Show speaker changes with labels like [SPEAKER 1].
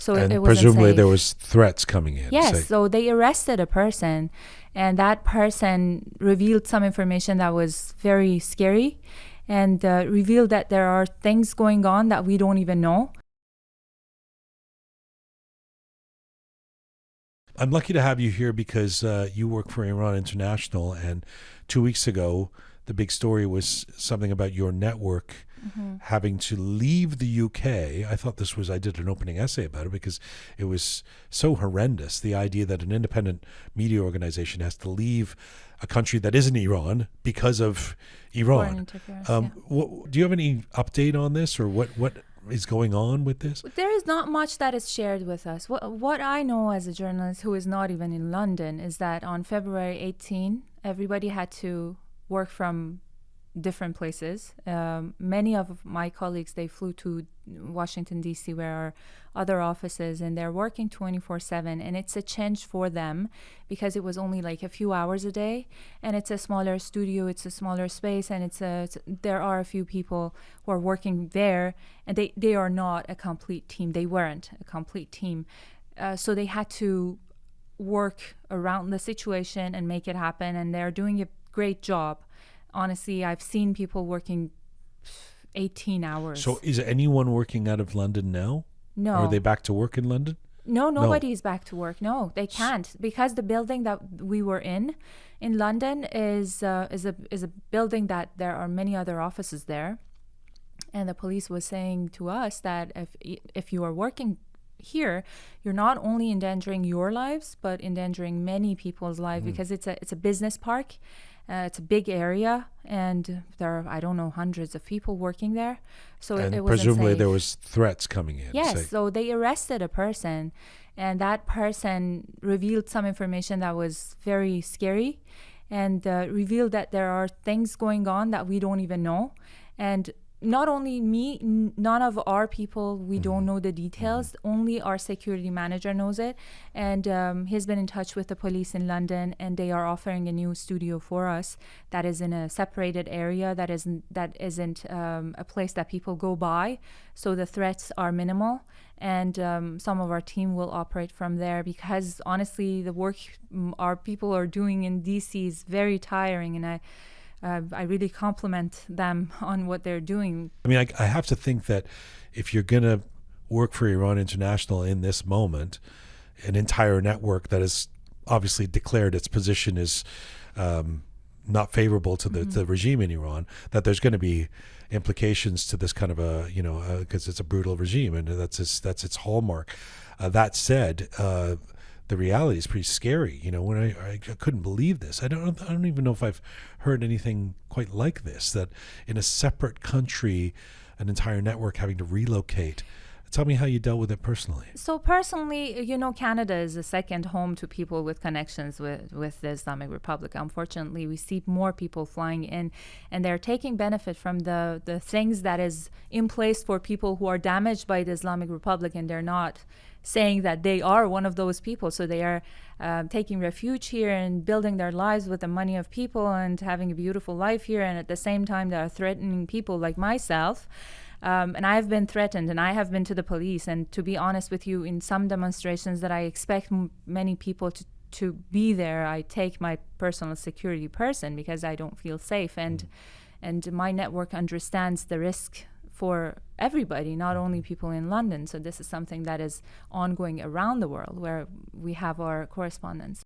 [SPEAKER 1] so
[SPEAKER 2] and
[SPEAKER 1] it wasn't
[SPEAKER 2] presumably
[SPEAKER 1] safe.
[SPEAKER 2] there was threats coming in.
[SPEAKER 1] Yes, so they arrested a person, and that person revealed some information that was very scary, and revealed that there are things going on that we don't even know.
[SPEAKER 2] I'm lucky to have you here because you work for Iran International, and 2 weeks ago, the big story was something about your network having to leave the UK. I did an opening essay about it because it was so horrendous. The idea that an independent media organization has to leave a country that isn't Iran because of Iran. Do you have any update on this, or what is going on with this?
[SPEAKER 1] There is not much that is shared with us. What I know as a journalist who is not even in London is that on February 18, everybody had to work from different places. Many of my colleagues, they flew to Washington, D.C., where our other offices, and they're working 24/7. And it's a change for them because it was only like a few hours a day, and it's a smaller studio, it's a smaller space, and there are a few people who are working there, and they are not a complete team. They weren't a complete team. So they had to work around the situation and make it happen, and they're doing a great job. Honestly, I've seen people working 18 hours.
[SPEAKER 2] So is anyone working out of London now?
[SPEAKER 1] No.
[SPEAKER 2] Are they back to work in London?
[SPEAKER 1] No, nobody is back to work. No, they can't, because the building that we were in London is a building that there are many other offices there. And the police was saying to us that if you are working here, you're not only endangering your lives, but endangering many people's lives, because it's a business park. It's a big area, and there are, I don't know, hundreds of people working there. So
[SPEAKER 2] and
[SPEAKER 1] it wasn't
[SPEAKER 2] presumably
[SPEAKER 1] safe.
[SPEAKER 2] there was threats coming in.
[SPEAKER 1] Yes, so they arrested a person, and that person revealed some information that was very scary, and revealed that there are things going on that we don't even know. And not only me, none of our people, we don't know the details. Only our security manager knows it. And he's been in touch with the police in London, and they are offering a new studio for us that is in a separated area, that isn't a place that people go by. So the threats are minimal. And some of our team will operate from there, because honestly, the work our people are doing in DC is very tiring, and I really compliment them on what they're doing.
[SPEAKER 2] I mean, I have to think that if you're going to work for Iran International in this moment, an entire network that has obviously declared its position is not favorable to the regime in Iran, that there's going to be implications to this kind of because it's a brutal regime, and that's its hallmark. That said, the reality is pretty scary. When I couldn't believe this. I don't even know if I've heard anything quite like this, that in a separate country, an entire network having to relocate. Tell me how you dealt with it personally.
[SPEAKER 1] So personally, Canada is a second home to people with connections with the Islamic Republic. Unfortunately, we see more people flying in, and they're taking benefit from the things that is in place for people who are damaged by the Islamic Republic, and they're not saying that they are one of those people. So they are taking refuge here and building their lives with the money of people and having a beautiful life here, and at the same time, they are threatening people like myself. And I've been threatened, and I have been to the police. And to be honest with you, in some demonstrations that I expect many people to be there, I take my personal security person because I don't feel safe. And my network understands the risk for everybody, not only people in London. So this is something that is ongoing around the world, where we have our correspondents.